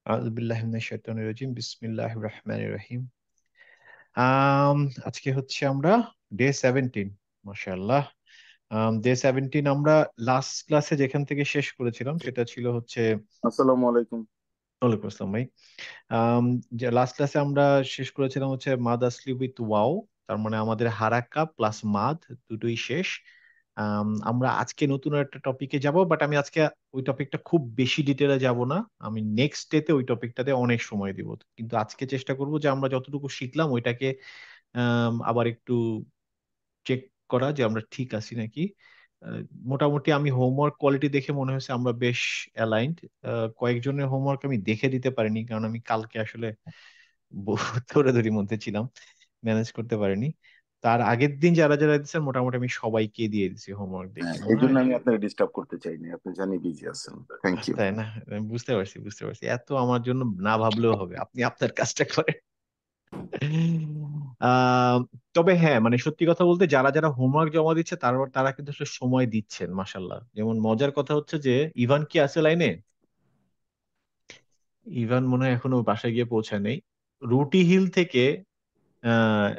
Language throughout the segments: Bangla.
আউযু বিল্লাহি মিনাশ শাইতানির রাজিম বিসমিল্লাহির রহমানির রহিম। আম আজকে হচ্ছে আমরা ডে 17। মাশাআল্লাহ। ডে 17 আমরা লাস্ট ক্লাসে যেখান থেকে শেষ করেছিলাম সেটা ছিল হচ্ছে। আসসালামু আলাইকুম। ওয়ালাইকুম আসসালাম ভাই। আম যে লাস্ট ক্লাসে আমরা শেষ করেছিলাম হচ্ছে মাদ আসলি উইথ ওয়াও, তার মানে আমাদের হারাকা প্লাস মাদ দুটোই শেষ। আমরা আজকে নতুন একটা টপিকে যাব, বাট আমি আজকে ওই টপিকটা খুব বেশি ডিটেলে যাব না। আমি নেক্সট ডেতে ওই টপিকটাতে অনেক সময় দিব, কিন্তু আজকে চেষ্টা করব যে আমরা যতটুকু শিখলাম ওইটাকে আবার একটু চেক করা যে আমরা ঠিক আছি নাকি। আহ, মোটামুটি আমি হোমওয়ার্ক কোয়ালিটি দেখে মনে হয়েছে আমরা বেশ অ্যালাইন্ড। কয়েকজনের হোমওয়ার্ক আমি দেখে দিতে পারিনি, কারণ আমি কালকে আসলে দৌড়াদৌড়ির মধ্যে ছিলাম, ম্যানেজ করতে পারিনি। তার আগের দিন যারা যারা দিচ্ছেন মোটামুটি আমি সবাইকে দিয়ে দিছি হোমওয়ার্ক দেখে, হ্যাঁ, এই মনে জন্য হয়। আমি আপনাকে ডিস্টার্ব করতে চাইনি, আপনি জানি বিজি আছেন। Thank you. তাই না? আমি বুঝতে পারছি, বুঝতে পারছি, এত আমার জন্য না ভাবলেও হবে, আপনি আপনার কাজটা করেন। আহ তবে হ্যাঁ, মানে সত্যি কথা বলতে যারা যারা হোমওয়ার্ক জমা দিচ্ছে তারা তারা কিন্তু আসলে সময় দিচ্ছেন, মাসাল্লাহ। যেমন মজার কথা হচ্ছে যে ইভান কি আছে লাইনে? ইভান মনে হয় এখনো বাসায় গিয়ে পৌঁছায় নেই। রুটি হিল থেকে আহ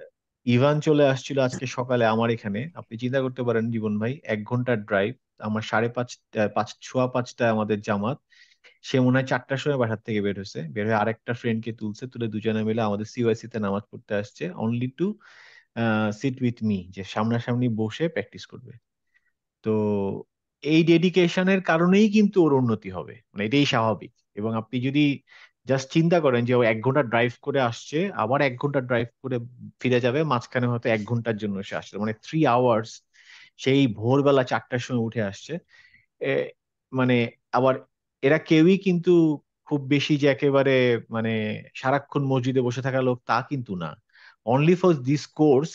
ইভান চলে আসছিল আজকে সকালে আমার এখানে। আপনি চিন্তা করতে পারেন জীবন ভাই, 1 ঘন্টার ড্রাইভ। আমার 5:30 সোয়া 5টায় আমাদের জামাত। সে মনে হয় 4টার সময় বাসার থেকে বের হয়েছে, বের হয়ে আরেকটা ফ্রেন্ডকে তুলছে, তুলে দুজনে মিলে আমাদের সিওয়াইসি তে নামাজ পড়তে আসছে, only to sit with me, যে সামনাসামনি বসে প্র্যাকটিস করবে। তো এই ডেডিকেশনের কারণেই কিন্তু ওর উন্নতি হবে, মানে এটাই স্বাভাবিক। এবং আপনি যদি জাস্ট চিন্তা করেন যে ও 1 ঘন্টা ড্রাইভ করে আসছে, আবার 1 ঘন্টা ড্রাইভ করে ফিরে যাবে, মাঝখানে হয়তো 1 ঘন্টার জন্য সে আসছে, মানে 3 আওয়ার্স। সেই ভোরবেলা 4টার সময় উঠে আসছে। এ, মানে আবার এরা কেউই কিন্তু খুব বেশি যে একেবারে মানে সারাক্ষণ মসজিদে বসে থাকা লোক তা কিন্তু না। অনলি ফর দিস কোর্স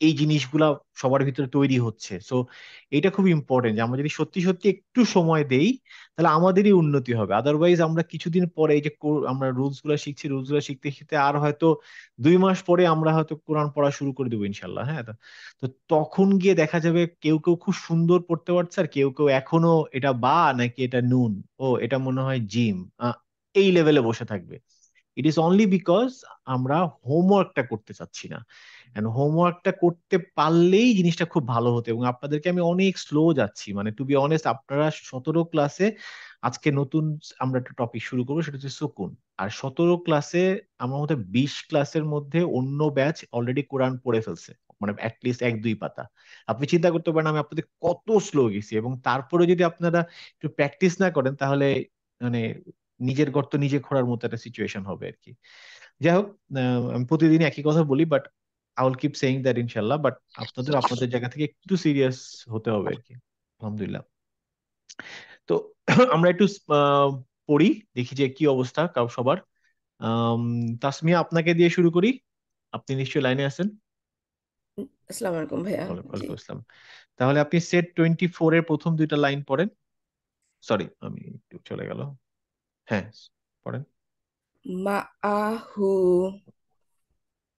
এই জিনিসগুলা সবার ভিতরে তৈরি হচ্ছে। সো এটা খুব ইম্পর্টেন্ট যে আমরা যদি সত্যি সত্যি একটু সময় দেই, তাহলে আমাদেরই উন্নতি হবে। আদারওয়াইজ আমরা কিছুদিন পরে এই যে আমরা রুলস গুলা শিখছি, রুলস গুলা শিখতে শিখতে আর হয়তো 2 মাস পরে আমরা হয়তো কোরআন পড়া শুরু করে দেবো ইনশাল্লাহ। হ্যাঁ, তো তখন গিয়ে দেখা যাবে কেউ কেউ খুব সুন্দর পড়তে পারছে, আর কেউ কেউ এখনো এটা বা নাকি এটা নুন, ও এটা মনে হয় জিম, এই লেভেলে বসে থাকবে। ইট ইজ অনলি বিকজ আমরা হোমওয়ার্কটা করতে চাচ্ছি না। হোমওয়ার্কটা করতে পারলেই জিনিসটা খুব ভালো হতো। এবং আপনাদেরকে আমি অনেক স্লো যাচ্ছি, মানে টু বি অনেস্ট, আপনারা 17 ক্লাসে আজকে নতুন আমরা একটা টপিক শুরু করবো, সেটা হচ্ছে সুকুন। আর 17 ক্লাসে আমার মধ্যে 20 ক্লাসের মধ্যে অন্য ব্যাচ অলরেডি কোরআন পড়ে ফেলছে, মানে অ্যাটলিস্ট 1-2 পাতা। আপনি চিন্তা করতে পারেন আমি আপনাদের কত স্লো গেছি, এবং তারপরে যদি আপনারা একটু প্র্যাকটিস না করেন তাহলে মানে নিজের গর্ত নিজে খোঁড়ার মতো একটা সিচুয়েশন হবে আর কি। যাই হোক, আমি প্রতিদিন একই কথা বলি, but I will keep saying that ইনশাল্লাহ। বাট আপনাদের আপনাদের জায়গা থেকে একটু সিরিয়াস হতে হবে আর কি। আলহামদুলিল্লাহ। তো আমরা একটু পড়ি, দেখি যে কি অবস্থা কাউ সবার। আম, তাসমিয়া, আপনাকে দিয়ে শুরু করি। আপনি নিশ্চয়ই লাইনে আছেন। আসসালামু আলাইকুম ভাইয়া। জি। ওয়ালাইকুম আসসালাম। তাহলে আপনি সেট 24 এর প্রথম 2টা লাইন পড়েন। সরি, আমি একটু চলে গেল। হ্যাঁ, পড়েন। মাআহু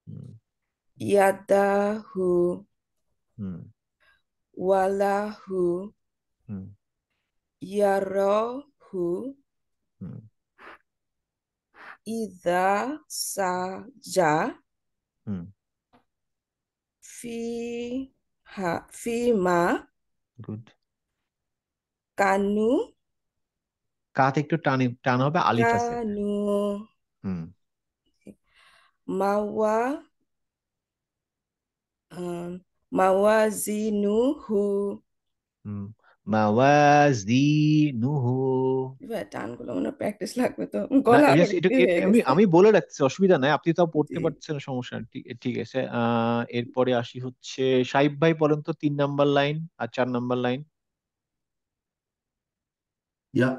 হুম। ইয়াদাহু হুম। ওয়ালাহু হুম। ইয়ারাহু হুম। ইযা সাজা হুম। ফি ফিমা গুড। কানু কাতে একটু টান হবে, আলিফ আছে। কানু হুম। মাওয়া আম, মাওয়াজিনুহু। হুম। মাওয়াজিনুহু। ভাই টানগুলো মনে প্র্যাকটিস লাগবে তো, না, গলা আবার just কি হয়ে আমি গেছে। আমি বলে রাখছি, অসুবিধা নাই, আপনি তাও পড়তে জি। পারছেন, সমস্যা নেই। ঠিক ঠিক আছে। এরপরে আসি হচ্ছে সাইব ভাই, বলেন তো 3 নাম্বার লাইন আর 4 নাম্বার লাইন। ইয়া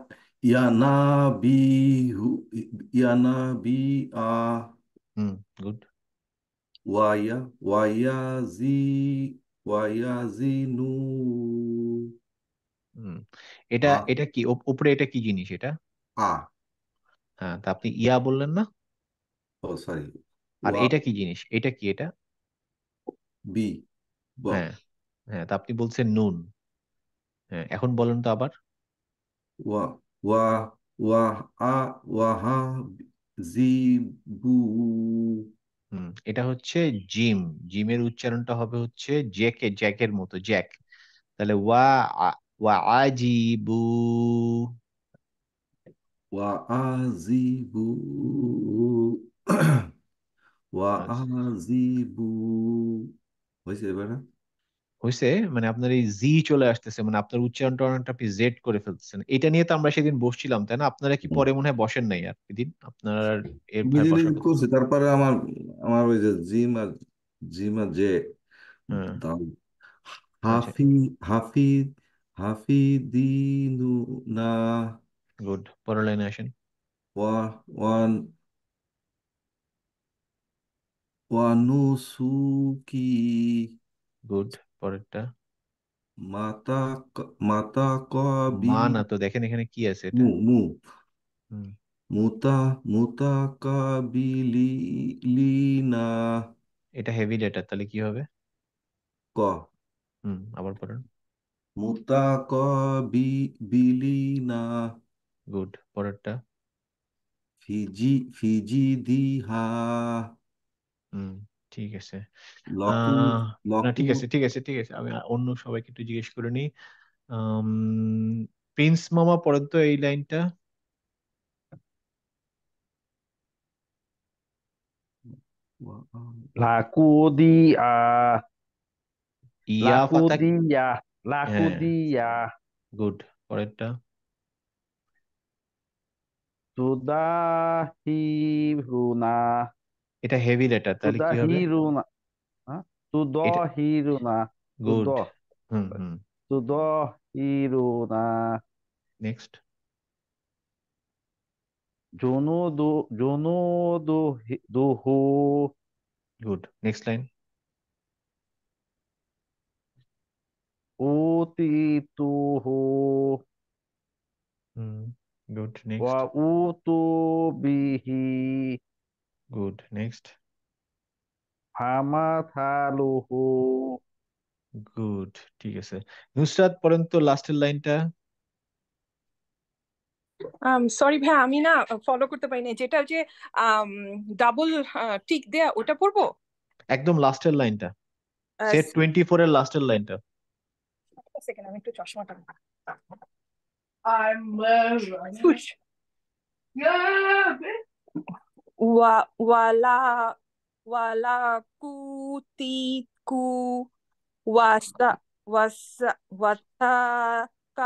ইয়ানা বিহু ইয়ানা বি আ হুম। গুড। ওয়াইয়া ওয়াইয়াজি ওয়াইয়াজিনু হুম। এটা আ এটা কি উপরে, এটা কি জিনিস এটা? আ হ্যাঁ, তা আপনি ইয়া বললেন না। ও সরি আর ওয়া এটা কি জিনিস, এটা কি এটা? বি ব হ্যাঁ। হ্যাঁ, তা আপনি বলছেন নুন। হ্যাঁ, এখন বলেন তো আবার। ওয়া ওয়া ওয়াহ আ ওয়াহা জিবু। এটা হচ্ছে জিম। জিমের উচ্চারণটা হবে হচ্ছে জ্যাকে, জ্যাকের মতো, জ্যাক। তাহলে ওয়া আজিবু। ওয়া আজিবু। ওয়া আচ্ছা, আজিবু। হয়েছে এবার? হয়েছে। মানে আপনার এই জি চলে আসতেছে, মানে আপনার উচ্চারণটা অনেকটা আপনি জেড করে ফেলতেছেন। এটা নিয়ে তো আমরা সেদিন বসছিলাম, তাই না? আপনারা কি পরে মনে হয় বসেন নাই আর সেদিন? আপনার আর এর ভাই মিডিল বসার কথা। করছে, তারপরে আমার আমার ওই যে জিম আর যে হ্যাঁ। দাও আচ্ছা, হাফি হাফি হাফিদিনু না গুড। পরের লাইনে আসেন। ওয়ান ওয়ানুসুকি গুড। পরেরটা। মাতা মাতা কবি মা না তো, দেখেন এখানে কি আছে এটা। মু মু হুম। মুতা মুতা কাবিলিনা এটা হেভি লেটার, তাহলে কি হবে? ক আবার পড়েন। মুতা কবিলিনা গুড। পরেরটা। ফিজি দিহা হুম। ঠিক আছে। লকু আহ না, লকু ঠিক আছে, ঠিক আছে, ঠিক আছে, আমি অন্য সবাইকে একটু জিজ্ঞেস করে নিই। আম, প্রিন্স মামা পড়েন তো এই লাইনটা। Laku dia, ইয়া laku ফাতা। dia, laku হ্যাঁ, dia. গুড। পরেরটা। Sudah hiruna, এটা হেভি লেটার, তাহলে sudah কি হবে? hiruna, Hah? এটা Sudah hiruna, গুড। sudah, হুম, হুম। sudah hiruna. Next. Duhu, good. Next line. utituhu, হুম। Good. Next. wa utubihi, good. Next. hamathaluhu. Good. ঠিক আছে। নুসরাত পড়েন তো লাস্টের লাইনটা। সরি ভাই, আমি না ফলো করতে পারি না, যেটা যে ডাবল টিক দেয়া ওটা পড়বো। একদম লাস্টের লাইনটা, আহ, সেট 24 এর লাস্টের লাইনটা। একটা সেকেন্ড, আমি একটু চশমাটা ওয়ালা ওয়ালা কুতিকু ওয়াসা ওয়াসা ওয়াতাকাহু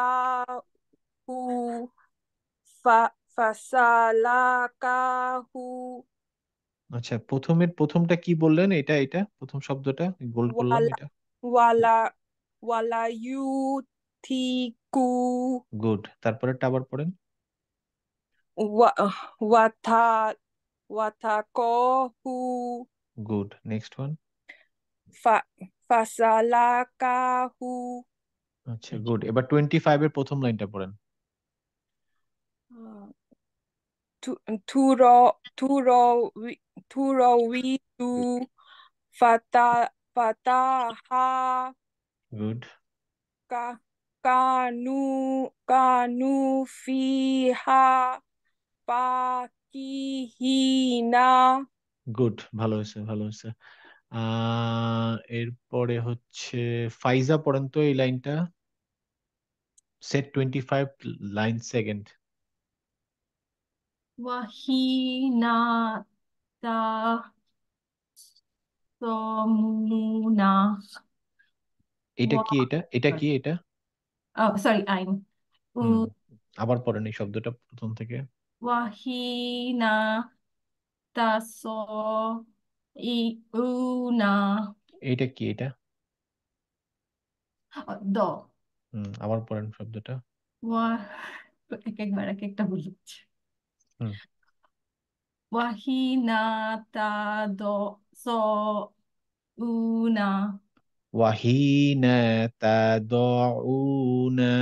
ফাসালাকাহু আচ্ছা, প্রথমটা কি বললেন? এটা প্রথম শব্দটা গোল করলাম ওয়ালা এটা। ওয়ালা ওয়ালা ইউথিকু গুড। তারপরেরটা আবার পড়েন। ওয়া ওয়াথা ওয়াথাকহু গুড। Next one. ফা ফাসালাকাহু আচ্ছা, গুড। এবার 25 এর প্রথম লাইনটা পড়েন। তুর তুর তুরবিতু ফাতা ফাতাহা গুড। কা কানু কানু ফিহা পাকিহিনা। গুড। ভালো হয়েছে, ভালো হয়েছে। এরপরে হচ্ছে ফাইজা পড়েন তো এই লাইনটা, সেট 25, লাইন সেকেন্ড। ওয়াহিনা তাসমুনা এটা ওয়া কি? এটা কি এটা? সরি আইন হুম। আবার পড়েন এই শব্দটা প্রথম থেকে। ওয়াহিনা তাস ইউনা এটা কি এটা? দ আবার পড়েন শব্দটা। ওয়া এক একবার এক একটা ভুল হচ্ছে। হুম। ওয়াহিনা তা দ স উনা ওয়াহিনা তাদউনা।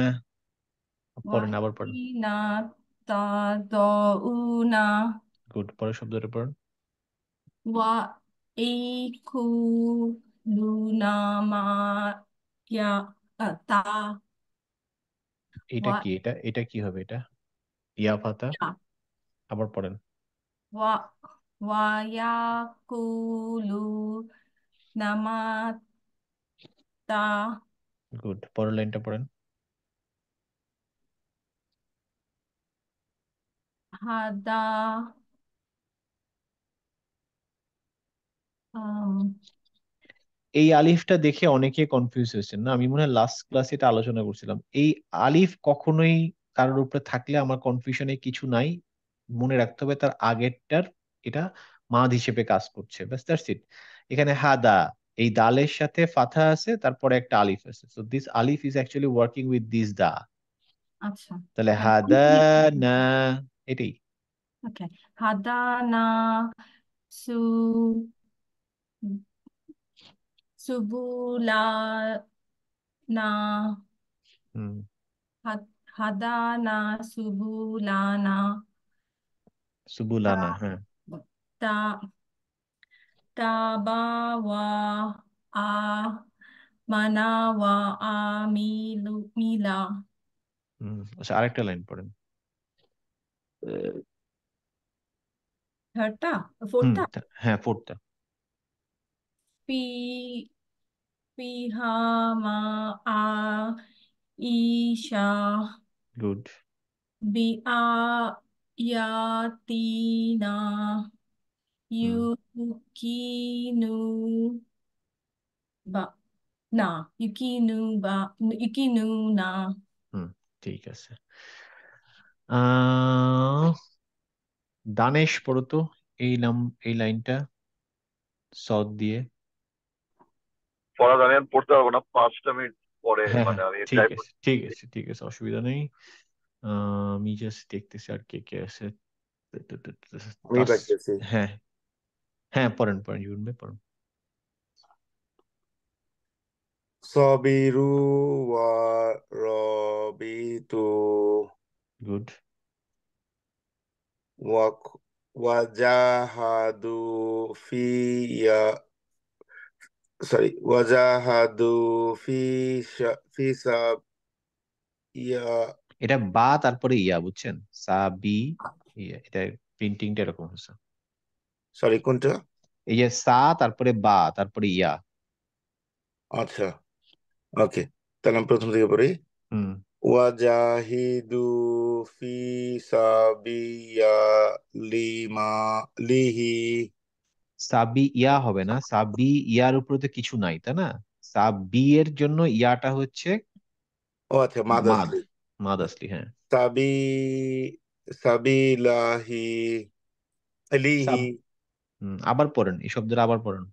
পড়েন, আবার পড়েন। ওয়াহিনা তা দ উনা গুড। পরের শব্দটা পড়েন। ওয়া ইকুলুনা মা ইয়া তা এটা ওয়া কি? এটা কি হবে এটা? ইয়া ফাতা, ইয়া আবার পড়েন। ওয়া ওয়ায়াকুলু নামাতা গুড, পরের লাইনটা পড়েন। হাদা এই আলিফটা দেখে অনেকে কনফিউজ হয়েছেন না, আমি মনে হয় লাস্ট ক্লাসে এটা আলোচনা করছিলাম। এই আলিফ কখনোই কারোর উপরে থাকলে আমার কনফিউশনে কিছু নাই, মনে রাখতে হবে তার আগেরটার এটা মাদ হিসেবে কাজ করছে, ব্যাস দ্যাটস ইট। এখানে হাদা, এই দালের সাথে ফাথা আছে, তারপরে একটা আলিফ আছে, সো দিস আলিফ is actually working with this দা। আচ্ছা তাহলে মানে হাদা না, এটাই। ওকে হাদানা সু সুবুলানা হুম, হাদানা সুবুলানা সুবুলানা, হ্যাঁ। তা তাবাওয়া আ মানাওয়া মিলা আচ্ছা, আরেকটা লাইন পড়েন। থার্ডটা ফোর্থটা হ্যাঁ, ফোর্থটা। পি পিহা মা আ ঈশা গুড। বি আ ইয়াতিনা ইউকিনু বা না ইউকিনু বা ইউকিনু না হুম, ঠিক আছে। দানেশ পড়ো তো এই লাইনটা সদ দিয়ে। পড়া জানি আমি পড়তে পারবো না, 5টা মিনিট পরে হ্যাঁ মানে হ্যাঁ, আমি ঠিক ট্রাই আছে করছি। ঠিক আছে ঠিক আছে, অসুবিধা নেই। আমি জাস্ট দেখতেছি আর কে কে আছে। আমি তাস, পাইতেছি। হ্যাঁ হ্যাঁ, পড়েন পড়েন জীবন ভাই, পড়েন। সবিরু ওয়া রবিতু গুড। ওয়াজাহাদু ফিয়া ওয়াজাহাদু ফি ফি সাব ইয়া। এটা বা তারপরে ইয়া, বুঝছেন, সা বি ইয়া, এটা প্রিন্টিংটা এরকম হচ্ছে। সরি, কোনটা? এই যে সা তারপরে বা তারপরে ইয়া। আচ্ছা, ওকে, তাহলে আমি প্রথম থেকে পড়ি। হুম, ওয়াজাহিদু ফি সাবিয়া লিমা লিহি। সাবি ইয়া হবে না, সাবি ইয়ার উপরে তো কিছু নাই, তাই না? সাবি এর জন্য ইয়াটা হচ্ছে ও আচ্ছা, মাদ মাদ, আসলি। মাদ আসলি, হ্যাঁ। সাবি সাবিলাহি লিহি সাব, আবার পড়েন এই শব্দটা, আবার পড়েন।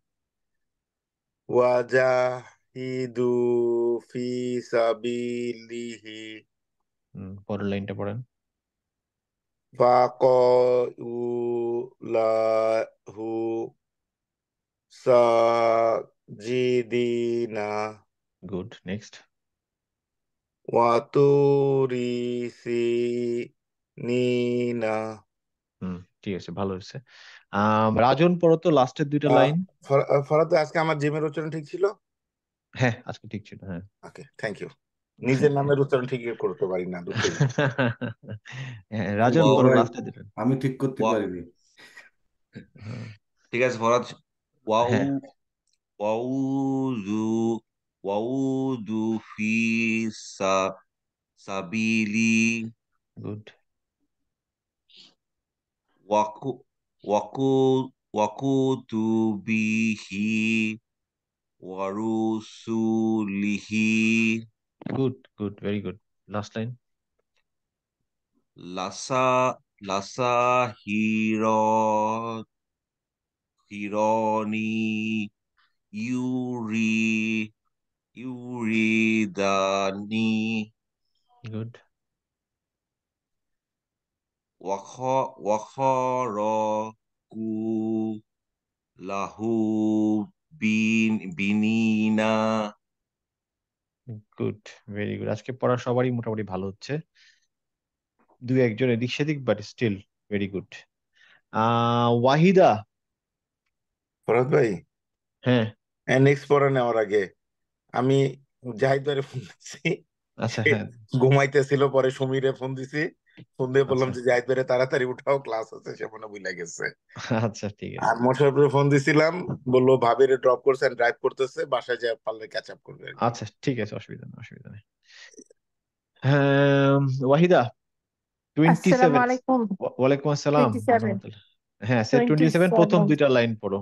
ওয়াজাহিদু ফি সাবিলিহি পরের লাইনটা পড়েন। ফাকাউলাহু সাজিদিনা গুড, নেক্সট। ওয়াতুরি সিনিনা। ঠিক আছে, ভালো হয়েছে। রাজন পড়ো তো লাস্টের দুইটা লাইন। ফরাদ, আজকে আমার জিমের উচ্চারণ ঠিক ছিল? হ্যাঁ, আজকে ঠিক ছিল, হ্যাঁ। ওকে, থ্যাংক ইউ। নিজের নামের উচ্চারণ ঠিক করতে পারি না, দুঃখের বিষয়। হ্যাঁ, রাজন ওয়াও পড়ো ভাই, লাস্টের দুটো। আমি ঠিক করতে ওয়া পারিনি। হ্যাঁ ঠিক আছে ফরাজ। ওয়াউ হ্যাঁ, ওয়াউযু ওয়াউযু ফি সা সাবিলি গুড। ওয়াকু ওয়াকু ওয়াকুতুবিহি ওয়ারুসুলিহি good good, very good. Last line. লাসা লাসা হিরনি ইউরি ইউরিদানি গুড। ওয়াখরাকু লাহু বিনিনা। Good, very good. আজকে পড়া সবারই মোটামুটি ভালো হচ্ছে, দুই একজন এদিক সেদিক, বাট স্টিল ভেরি গুড। ওয়াহিদা। ফরাদ ভাই, হ্যাঁ, নেক্সট পড়া নেওয়ার আগে আমি জাহিদ ভাইয়ের ফোন দিচ্ছি। আচ্ছা, সে হ্যাঁ। ঘুমাইতেছিল, পরে সমীরে ফোন দিছি, ফোন দিয়ে বললাম আচ্ছা যে জাহিদ ভাইরে তাড়াতাড়ি উঠাও, ক্লাস আছে, সে মনে ভুলে গেছে। আচ্ছা ঠিক আছে। আর মোশাররফে ফোন দিছিলাম, বললো ভাবিরে ড্রপ করছে, ড্রাইভ করতেছে, বাসায় যা পারলে ক্যাচ আপ করবে আর কি। আচ্ছা ঠিক আছে, অসুবিধা নেই অসুবিধা নেই। হ্যাঁ ওয়াহিদা, 27। আসসালামু আলাইকুম। ওয়ালাইকুম আসসালাম 27 রহমতুল্লাহ। হ্যাঁ সে 27 প্রথম 27 দুইটা লাইন পড়ো।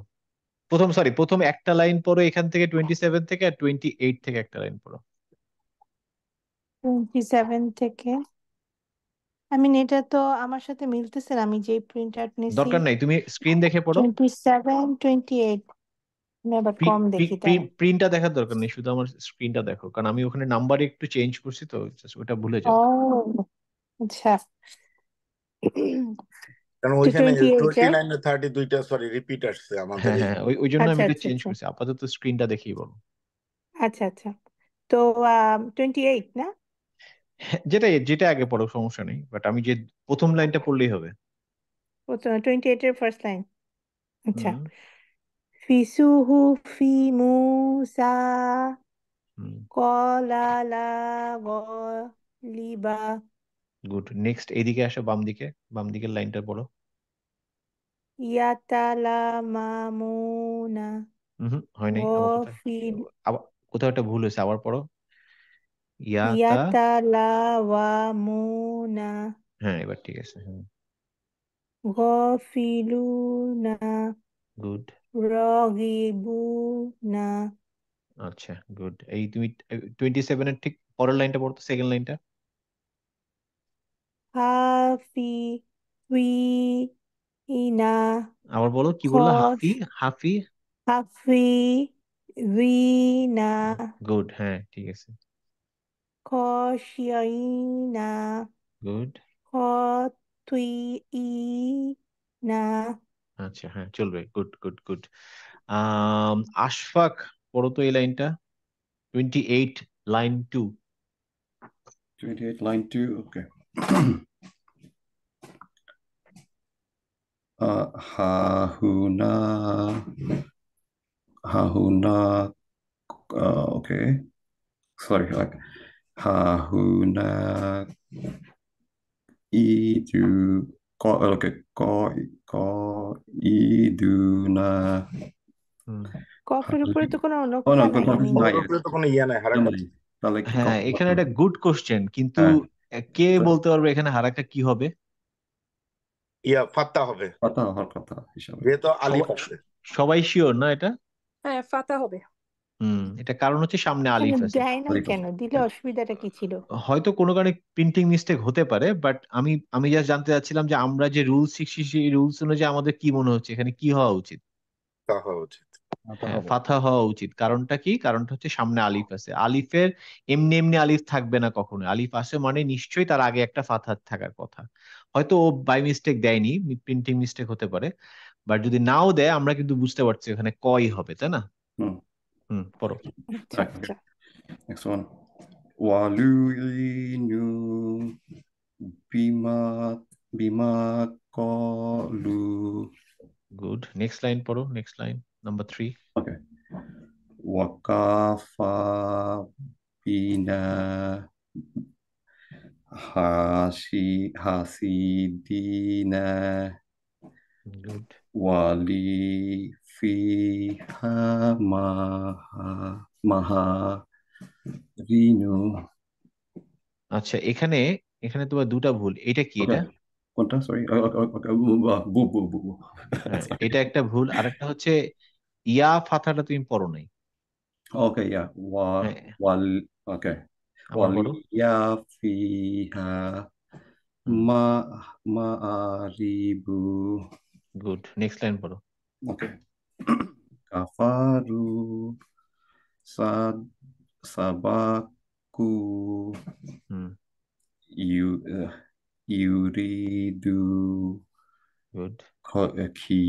প্রথম একটা লাইন পড়ো এখান থেকে 27 থেকে, আর 28 থেকে একটা লাইন পড়ো। 27 থেকে এটা তো আমার সাথে মিলতেছে না, আমি যে প্রিন্ট আউট নিছি। দরকার নাই, তুমি স্ক্রিন দেখে পড়ো। 27 28 আমি আবার কম দেখি তারা। প্রিন্টটা দেখার দরকার নেই, শুধু আমার স্ক্রিনটা দেখো, কারণ আমি ওখানে নাম্বার একটু চেঞ্জ করছি তো, just ওটা ভুলে ও যাও। আচ্ছা। কারণ তো ওইখানে 28 29 আর 30 দুইটা সরি রিপিট আসছে আমাদের হ্যাঁ এই। হ্যাঁ, ওই জন্য আমি আচ্ছা একটু আচ্ছা চেঞ্জ আচ্ছা করছি, আপাতত স্ক্রিনটা দেখেই বলো। আচ্ছা আচ্ছা। তো 28 না? হ্যাঁ, যেটা যেটা আগে পড়ো সমস্যা নেই, বাট আমি যে প্রথম লাইনটা পড়লেই হবে। 28 এর ফার্স্ট লাইন। আচ্ছা। হুম ফিসুহু ফি মুসা হুম কলা লা গলিবা গুড। নেক্সট এইদিকে আসো, বাম দিকের লাইনটা পড়ো। ইয়াতালামামুনা হয় নাই, আবার কোথায়, গফিল আবার কোথাও একটা ভুল হয়েছে, আবার পড়ো। ইয়াতা, ইয়াতালাওয়ামুনা হ্যাঁ এবার ঠিক আছে, হ্যাঁ গফিলুনা গুড। রগিবুনা আচ্ছা গুড। এই তুমি 27-এর ঠিক পরের লাইনটা পড়তো, সেকেন্ড লাইনটা। হাফিউইনা আবার বলো, কি বললা? খস হাফি। হাফিউইনা গুড, হ্যাঁ ঠিক আছে, খশিয়ইনা গুড। খতুইনা। আচ্ছা হ্যাঁ চলবে, গুড গুড গুড। আশফাক, পড়ো তো এই লাইনটা, 28 line 2। 28 line 2, okay. Hahuna, hahuna, okay. Sorry, like hahuna idu, okay, ko iduna. কফের উপরে তো কোনো Oh নকতা no, নাই, আমি not ওর yet. উপরে তো কোনো ইয়া নাই, হারাকাত। নাই। তাহলে কি হ্যাঁ এখানে একটা গুড কোশ্চেন, কিন্তু কে বলতে পারবে এখানে হারাকা কি হবে? ইয়া ফাত্তা হবে, কথা হওয়ার কথা হিসাবে। যেহেতু আলিফ সবাই আছে। সবাই শিওর না এটা? হ্যাঁ ফাতা হবে। এটা কারণ হচ্ছে সামনে কেন আলিফ আছে। দেয় নাই, আলিফ কেন আছে। দিলে অসুবিধাটা কি ছিল? হয়তো কোনো কারণে প্রিন্টিং মিস্টেক হতে পারে, বাট আমি যা জানতে চাচ্ছিলাম যে আমরা যে রুলস শিখছি সেই রুলস অনুযায়ী আমাদের কি মনে হচ্ছে এখানে কি হওয়া উচিত? তা হওয়া উচিত। হ্যাঁ ফাথা হওয়া উচিত। কারণটা কি? কারণটা হচ্ছে সামনে আলিফ আছে। আলিফের এমনি এমনি আলিফ থাকবে না কখনো, আলিফ আছে মানে নিশ্চয়ই তার আগে একটা ফাথা থাকার কথা। হয়তো ও বাই মিস্টেক দেয়নি, প্রিন্টিং মিস্টেক হতে পারে, বাট যদি নাও দেয় আমরা কিন্তু বুঝতে পারছি ওখানে কই হবে, তাই না? হুম। পড়ো। আচ্ছা Right, আচ্ছা। next one. Waluinu bima bima qalu. Good. Next line পড়ো, next line number 3। Okay. Wakafa bina hasidina good. wali fiha maha rinu. আচ্ছা এখানে এখানে তোমার দুটা ভুল, এটা কি এটা? Okay. কোনটা? সরি, বু বু বু বু। হ্যাঁ এটা একটা ভুল, আর একটা হচ্ছে ইয়া ফাথাটা তুমি পড়ো নাই। Okay, yeah. হ্যাঁ Wal, okay. আবার পড়ো। Waliya fiha ma ma'aribu. Good. Next line পড়ো। Okay. Kafaru sad sabaku হুম yu yuridu good. ki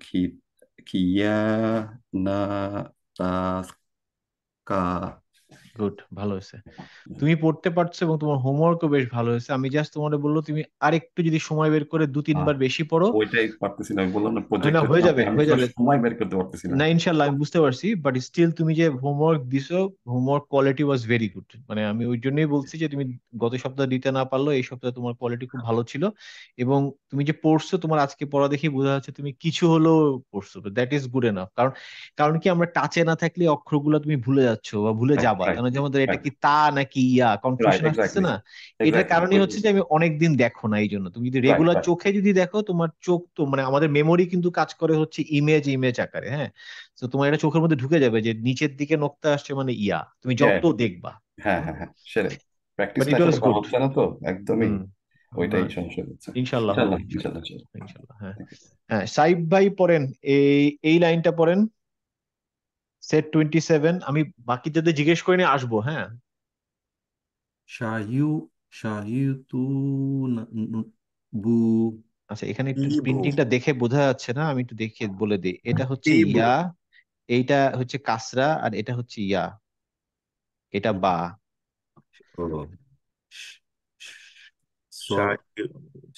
ki kiyana taska good, ভালো হয়েছে। তুমি পড়তে পারছো এবং তোমার হোমওয়ার্কও বেশ ভালো হয়েছে। আমি জাস্ট তোমাকে বললো তুমি আরেকটু যদি সময় বের করে 2-3 বার বেশি পড়ো। ওইটাই পারতেছি না, আমি বললাম না হয় না, প্রজেক্টের হয়ে যাবে চাপে আমি হয়ে আসলে যাবে। সময় বের করতে পারতেছি না। না ইনশাল্লাহ আমি বুঝতে পারছি, বাট স্টিল তুমি যে হোমওয়ার্ক দিছো, homework quality was very good. মানে আমি ওই জন্যই বলছি যে তুমি গত সপ্তাহে দিতে না পারলো, এই সপ্তাহে তোমার কোয়ালিটি খুব ভালো ছিল। এবং তুমি যে পড়ছো, তোমার আজকে পড়া দেখে বোঝা যাচ্ছে তুমি কিছু হলেও পড়ছো, দ্যাট ইজ গুড এনাফ। কারণ কারণ কি, আমরা টাচে না থাকলে অক্ষরগুলো তুমি ভুলে যাচ্ছো বা ভুলে রাইট যাবা, রাইট কারণ যেমন ধরো এটা রাইট কি তা নাকি ইয়া, রাইট কনফিউশন আসতেছে এক্স্যাক্টলি না। এটার এক্স্যাক্টলি কারণই হচ্ছে যে আমি অনেকদিন দেখো না, এই জন্য তুমি যদি রাইট রেগুলার রাইট চোখে যদি দেখো, তোমার চোখ তো মানে আমাদের মেমোরি কিন্তু কাজ করে হচ্ছে ইমেজ ইমেজ আকারে, হ্যাঁ। তো তোমার এটা চোখের মধ্যে ঢুকে যাবে যে নিচের দিকে নোক্তা আসছে মানে ইয়া, তুমি হ্যাঁ যত দেখবা। হ্যাঁ হ্যাঁ হ্যাঁ সেটাই, প্র্যাকটিস বাট না ইট ওয়াজ করলে করা গুড। হচ্ছে না তো একদমই, হুম। না, ওইটাই সমস্যা হচ্ছে। ইনশাল্লাহ হবে, ইনশাল্লাহ ইনশাল্লাহ। ইনশাল্লাহ ইনশাল্লাহ। ইনশাল্লাহ, হ্যাঁ। হ্যাঁ, সাইব ভাই পড়েন, এই এই লাইনটা পড়েন, সেট 27। আমি বাকি যাদের জিজ্ঞেস করে নিয়ে আসবো, হ্যাঁ। শাহিউ শাহিতু বু আচ্ছা, এখানে একটু ইবু প্রিন্টিংটা দেখে বোঝা যাচ্ছে না, আমি একটু দেখে বলে দিই। এটা হচ্ছে ইবু ইয়া, এইটা হচ্ছে কাসরা, আর এটা হচ্ছে ইয়া, এটা বা। ও শ- শ-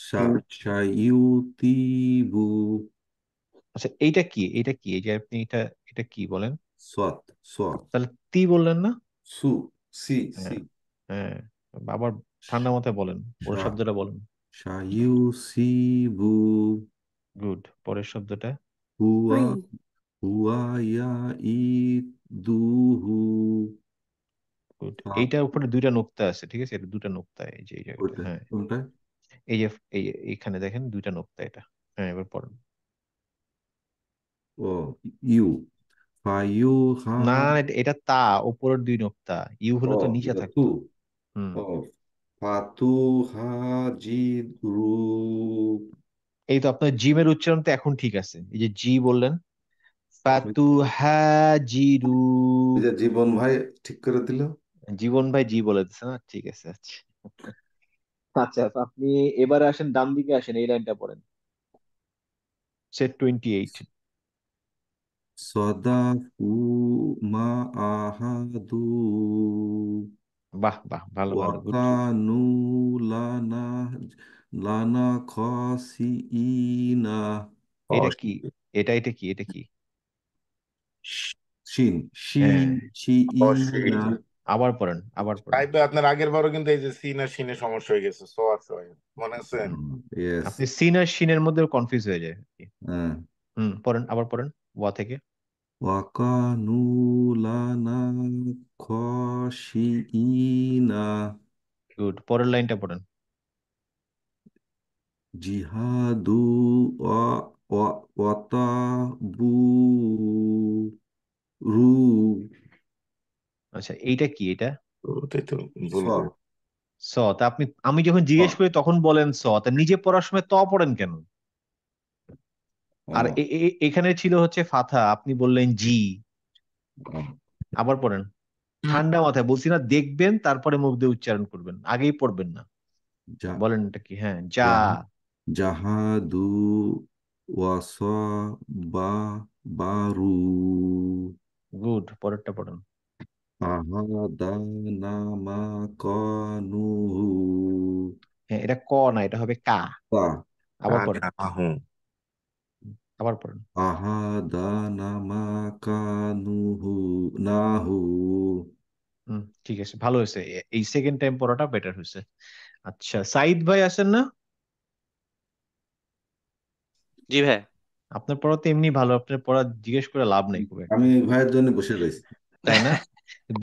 স শায়ু শাইউতিবু আচ্ছা, এইটা কি, এটা কি, এই যে আপনি এটা, এটা কি বলেন? সৎ সৎ তাহলে তি বললেন না? সু সি হ্যাঁ, সি হ্যাঁ, আবার ঠান্ডা মাথায় বলেন, পরের শা শব্দটা বলেন। শাইউসিবু গুড, পরের শব্দটা। হুয়া হুই হুয়া ইয়াইদুহু গুড, ফা এইটার উপরে দুইটা নোক্তা আছে, ঠিক আছে, এটা দুটা নোক্তা, এই যে এই জায়গাটা, ওইটা হ্যাঁ। কোনটা এই যে এইখানে দেখেন দুইটা নোক্তা এটা। হ্যাঁ, এবার পড়েন। ও ইউ ফাইউ হা না, এটা তা, উপরের দুই নোক্তা, ইউ ও হলে তো নিচে এটা তু থাকতো। হুম। ও ফাতু হাজিরু এই তো আপনার জিমের উচ্চারণ তো এখন ঠিক আছে, এই যে জি বললেন, ফাতু হাজিরু। ওই যে জীবন ভাই ঠিক করে দিল। জীবন ভাই জি বলে দিচ্ছে না, ঠিক আছে, আচ্ছা। আচ্ছা, তো আপনি এবারে আসেন, ডান দিকে আসেন, এই লাইনটা পড়েন, সেট 28। সদাফু মা আহাদু বাহ বাহ, ভালো ভালো, গুড। ওয়াকানু লানা লানা খসিইনা এটা কি, এটা কি, এটা কি? শিন শি হ্যাঁ, শিইনা আবার পড়েন, আবার পড়েন। সাইবে আপনার আগের বারও কিন্তু এই যে সিন আর সিনে সমস্যা হয়ে গেছে, সো আর সো মনে আছে? ইয়েস আপনি সিন আর শিনের মধ্যে কনফিউজ হয়ে যায় আর কি। হুম, পড়েন, আবার পড়েন, ওয়া থেকে। ওয়াকানু লানা খসিইনা গুড, পরের লাইনটা পড়েন। জিহাদু ওয়াতাবু রু আচ্ছা, এইটা কি, এটা? ওটাই তো স বলবো। স। তা আপনি, আমি যখন জিজ্ঞেস করি তখন বলেন স, তা নিজে পড়ার সময় ত পড়েন কেন? আর এখানে ছিল হচ্ছে ফাথা, আপনি বললেন জি। আবার পড়েন, ঠান্ডা মাথায় বলছি না, দেখবেন তারপরে মুখ দিয়ে উচ্চারণ করবেন, আগেই পড়বেন না। বলেন এটা কি? হ্যাঁ, যা। জাহাদু ওয়াসাবারু গুড, পরেরটা পড়েন। আহাদানামাকানুহু হ্যাঁ, এটা ক না, এটা হবে কা। তা আবার পড়েন, আহু আবার পড়েন। আহাদানামাকানুহু নাহু ঠিক আছে, ভালো হয়েছে, এই সেকেন্ড টাইম পড়াটা বেটার হয়েছে। আচ্ছা, সাইদ ভাই আছেন না? জি ভাই। আপনার পড়া তো এমনি ভালো, আপনার পড়া জিজ্ঞেস করে লাভ নেই খুব একটা, আমি ভাইয়ের জন্য বসে রয়েছি। তাই না?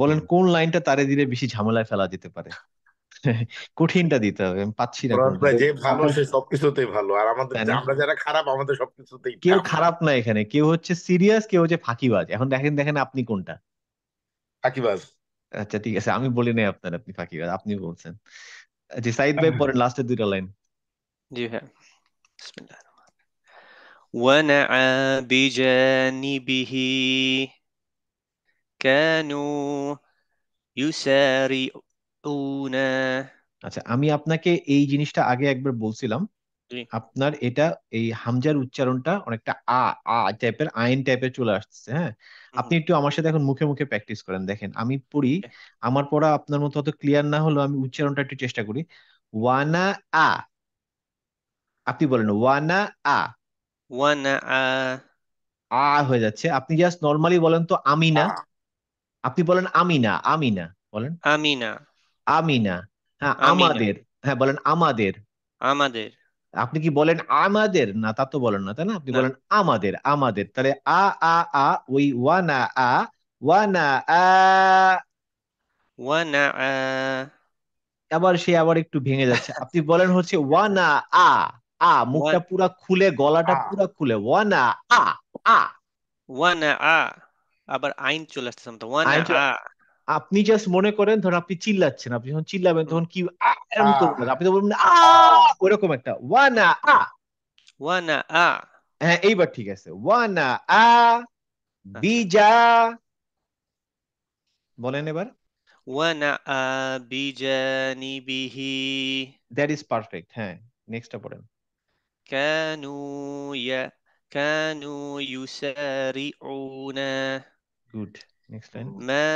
বলেন কোন লাইনটা তারে দিলে বেশি ঝামেলায় ফেলা যেতে পারে। কঠিনটা দিতে হবে, আমি পাচ্ছি না ফরাদ কোনটা। ভাই যে ভালো সে সবকিছুতেই ভালো, আর আমাদের তাই না? আমরা যারা খারাপ আমাদের সবকিছুতেই কেউ টাফ। খারাপ না এখানে, কেউ হচ্ছে সিরিয়াস, কেউ হচ্ছে ফাঁকিবাজ। এখন দেখেন, দেখেন আপনি কোনটা। ফাঁকিবাজ। আচ্ছা, ঠিক আছে, আমি বলি নাই আপনার, আপনি ফাঁকিবাজ, আপনি বলছেন। আচ্ছা, সাইদ ভাই পড়েন লাস্টের দুইটা লাইন। জি ভাই। বিসমিল্লাহ। ونعى بجانبه كانوا يسارعون। আচ্ছা, আমি আপনাকে এই জিনিসটা আগে একবার বলছিলাম, জি আপনার এটা এই হামজার উচ্চারণটা অনেকটা আ আ টাইপের, আইন টাইপের চলে আসছে। হ্যাঁ, আপনি একটু আমার সাথে এখন মুখে মুখে প্র্যাকটিস করেন। দেখেন আমি পড়ি, ওকে আমার পড়া আপনার মতো অত ক্লিয়ার না হলেও আমি উচ্চারণটা একটু চেষ্টা করি। ওয়ানা আ, আপনি বলেন ওয়ানা আ, ওয়ানা আ হয়ে যাচ্ছে। আপনি জাস্ট নর্মালি বলেন তো আমিনা, আপনি বলেন আমিনা, আমিনা বলেন, আমিনা আমিনা। হ্যাঁ আমিনা আমাদের, হ্যাঁ বলেন আমাদের। আমাদের আপনি কি বলেন আমাদের? না, তা তো বলেন না, তাই না? আপনি না বলেন আমাদের, আমাদের। তাহলে আ আ আ, ওই ওয়ানা আ, ওয়ানা আ। ওয়ানা আবার সে আবার একটু ভেঙে যাচ্ছে। আপনি বলেন হচ্ছে ওয়ানা আ, আ মুখটা ওয়ান পুরা খুলে, গলাটা আ পুরা খুলে, ওয়ানা আ, আ। ওয়ানা আবার আইন চলে আসছে তো ওয়ানা আইন আপনি জাস্ট মনে করেন, ধর আপনি চিল্লাচ্ছেন, আপনি যখন চিল্লাবেন হুম, তখন কি এরকম আ করবেন না। আপনি তো বলবেন আ, আ ওরকম একটা ওয়ানা আ। ওয়ানা হ্যাঁ এইবার ঠিক আছে, ওয়ানা আ আচ্ছা বিজা, বলেন এবার। ওয়ানা বিজানিবিহি দ্যাট ইজ পারফেক্ট। হ্যাঁ, নেক্সটটা পড়েন। কানু ইয়া কানু ইউসারিউনা গুড, নেক্সট লাইন। মা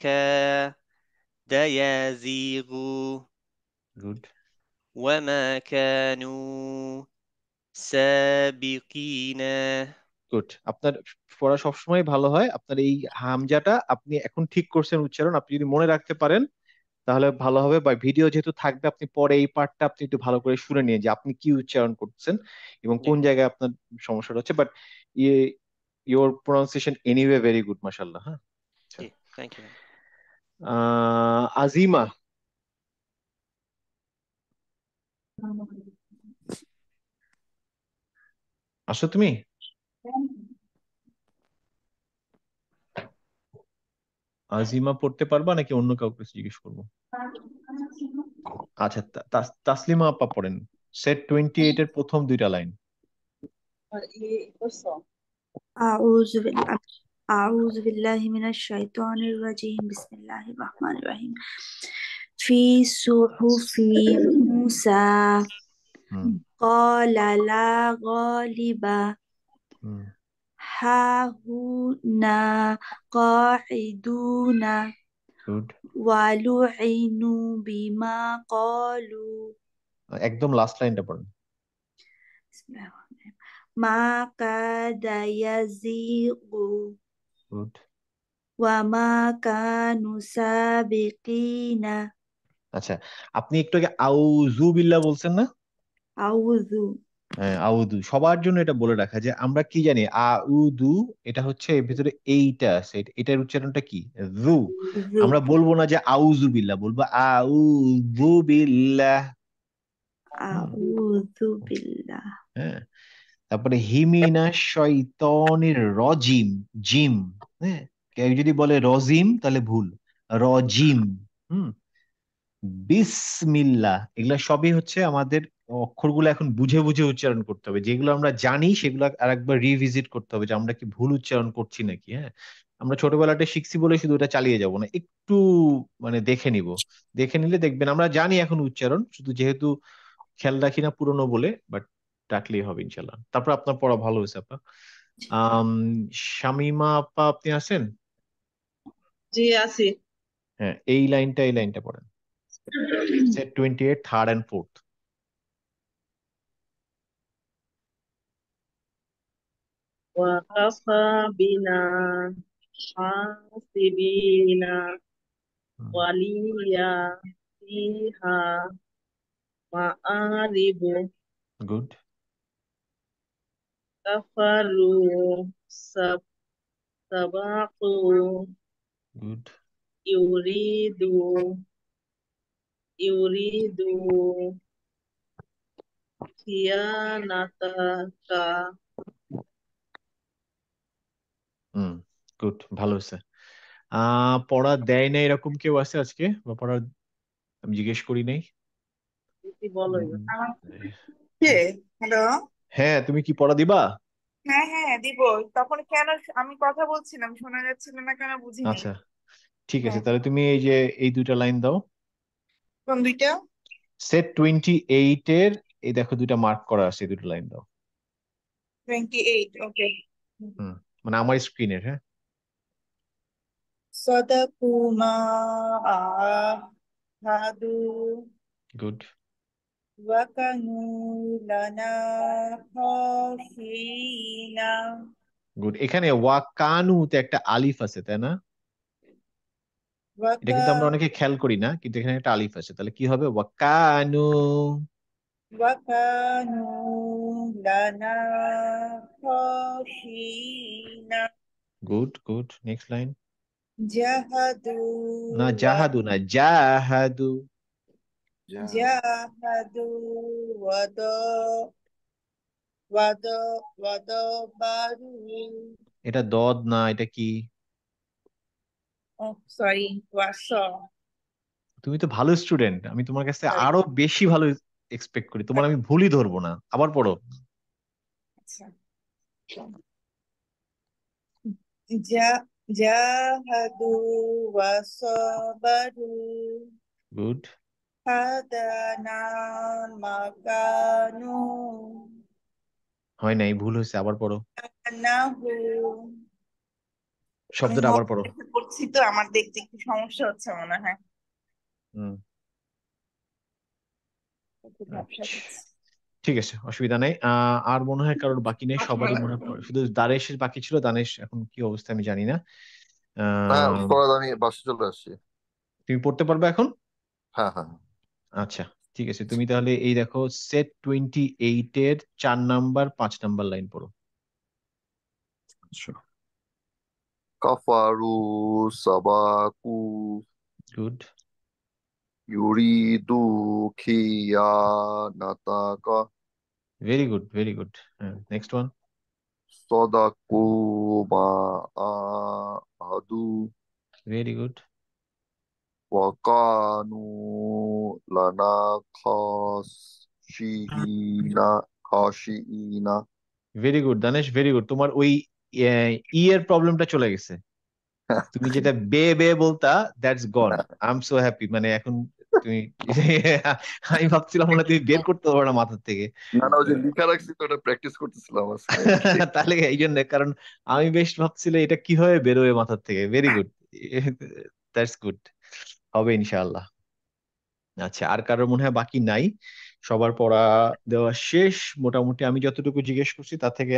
কাদা ইয়াজিগু গুড, ওয়ামা কানু সাবিকিনা গুড। আপনার পড়া সবসময় ভালো হয়। আপনার এই হামজাটা আপনি এখন ঠিক করছেন উচ্চারণ, আপনি যদি মনে রাখতে পারেন তাহলে ভালো হবে। বা ভিডিও যেহেতু থাকবে, আপনি পরে এই পার্টটা আপনি একটু ভালো করে শুনে নিয়ে যে আপনি কি উচ্চারণ করছেন এবং জি কোন জায়গায় আপনার সমস্যাটা হচ্ছে। But your pronunciation anyway very good, মাশাআল্লাহ। হ্যাঁ, আচ্ছা। জি থ্যাংক ইউ আজিমা, আসো তুমি। আজিমা পড়তে পারবা নাকি অন্য কাউকে জিজ্ঞেস করবো? আচ্ছা, তাসলিমা আপা পড়েন। সেট 28 এর প্রথম দুইটা লাইন। أعوذ بالله أعوذ بالله من الشيطان الرجيم بسم الله الرحمن الرحيم في صحف موسى হুম قال لا غالب হুম هاهنا قاعدون গুড। ولعنوا بما قالوا একদম লাস্ট লাইনটা পড়েন। بسم الله الرحمن الرحيم ما كاد يزيغ গুড। وما كانوا سابقين আচ্ছা, আপনি একটু আগে আউযু বিল্লাহ বলছেন না? أعوذ হ্যাঁ, আউদু সবার জন্য এটা বলে রাখা যে আমরা কি জানি আউদু, এটা হচ্ছে এর ভিতরে এইটা আছে, এটার উচ্চারণটা কি? জু। ذو আমরা বলবো না যে আউযু বিল্লাহ, বলবো আউযু বিল্লাহ। হুম, أعوذ بالله হ্যাঁ। তারপরে হিমিনা শয়তানির রজিম, জিম। হ্যাঁ, কেউ যদি বলে রজিম তাহলে ভুল, রজিম। হুম, বিসমিল্লাহ, এগুলা সবই হচ্ছে আমাদের অক্ষরগুলো এখন বুঝে বুঝে উচ্চারণ করতে হবে। যেগুলো আমরা জানি সেগুলো আরেকবার রিভিজিট করতে হবে যে আমরা কি ভুল উচ্চারণ করছি নাকি। হ্যাঁ, আমরা ছোটবেলাটা শিখছি বলে শুধু ওটা চালিয়ে যাব না, একটু মানে দেখে নিব। দেখে নিলে দেখবেন আমরা জানি এখন উচ্চারণ, শুধু যেহেতু খেয়াল রাখি না পুরনো বলে। বাট ডাকলেই হবে ইনশাল্লাহ। তারপর আপনার পড়া ভালো হয়েছে আপা। আম শামিমা আপা, আপনি আছেন? জি আছি হ্যাঁ, এই লাইনটা পড়েন। Set 28 third and fourth. وكفى بنا حاسبين وليا فيها مآرب good. كفروا سبقوا good. يريدوا خيانتك hmm, good, ভালো হয়েছে। পড়া দেয় না এরকম কেউ আছে আজকে, বা পড়া আমি জিজ্ঞেস করি নাই? বলো কে? হ্যালো। হ্যাঁ, তুমি কি পড়া দিবা? হ্যাঁ হ্যাঁ দিব। তখন কেন আমি কথা বলছিলাম শোনা যাচ্ছিল না কেন বুঝিনি। আচ্ছা, ঠিক আছে, হ্যাঁ, তাহলে তুমি এই দুইটা লাইন দাও। কোন দুইটা? সেট 28 এর এই দেখো দুইটা মার্ক করা আছে, দুটো লাইন দাও। 28. ওকে। মানে আমার স্ক্রিনের, হ্যাঁ। সাদাকু মা আহাদু গুড ওয়া কানু লানা খাশিনা। গুড। এখানে ওয়াকানুতে একটা আলিফ আছে, তাই না? এটা কিন্তু আমরা অনেকে খেয়াল করি না, কিন্তু এখানে একটা আলিফ আছে, তাহলে কি হবে? ওয়াকানু। ওয়া কানু লানা খাশিনা। Good good. Next line. জাহাদু না, ওয়া জাহাদু না, জাহাদু। জাহাদু ওয়াদাবারু। এটা দদ না, এটা কি? সরি, ওয়াস। তুমি তো ভালো স্টুডেন্ট, আমি তোমার কাছে সরি। আরো বেশি ভালো এক্সপেক্ট করি, তোমার আমি ভুলই ধরবো না। আবার পড়ো। আচ্ছা। জাহাদু ওয়াসাবারু গুড। হাদানা মাকানু হয় নাই, ভুল হয়েছে, আবার পড়ো। নাহু। আমি শব্দটা আবার পড়ো। মনে করছি তো, আমার দেখতে একটু সমস্যা হচ্ছে মনে হয়। হুম। একটু ঝাপসা আচ্ছা, হচ্ছে। ঠিক আছে, অসুবিধা নেই। আর মনে হয় কারোর বাকি নেই, সবারই মনে হয় শুধু দানেশের বাকি ছিল। দানেশ এখন কি অবস্থা আমি জানি না। হ্যাঁ আহ, উস্তাদ, আমি বাসে চলে আসছি। তুমি পড়তে পারবে এখন? হ্যাঁ হ্যাঁ। আচ্ছা, ঠিক আছে। তুমি তাহলে এই দেখো সেট 28 এর 4 নাম্বার 5 নাম্বার লাইন পড়ো। আচ্ছা। কাফারু সাবাকু গুড ইউরিদু খিয়ানাতাকা ভেরি গুড ভেরি গুড। হ্যাঁ, নেক্সট ওয়ান। সদাকু মা আহাদু ভেরি গুড ওয়াকানু লানা খাশিইনা। Very good Danesh, very good. তোমার ওই ই এর প্রবলেমটা চলে গেছে। তুমি যেটা বে বে বলতা, that's gone. I am so happy. মানে এখন তুমি আমি ভাবছিলাম মনে হয় তুমি বের করতে পারো না মাথার থেকে। না না, ওই যে লিখা রাখছি তো, ওটা প্র্যাকটিস করতেছিলাম আজকে। তাহলে এই জন্য, কারণ আমি বেশ ভাবছিলাম এটা কিভাবে বেরোবে মাথার থেকে। Very good, that's good. হবে ইনশাআল্লাহ। আচ্ছা, আর কারোর মনে হয় বাকি নাই, সবার পড়া দেওয়া শেষ মোটামুটি। আমি যতটুকু জিজ্ঞেস করছি তা থেকে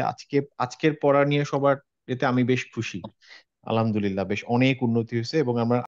আজকের পড়া নিয়ে সবার এতে আমি বেশ খুশি। আলহামদুলিল্লাহ, বেশ অনেক উন্নতি হয়েছে এবং আমরা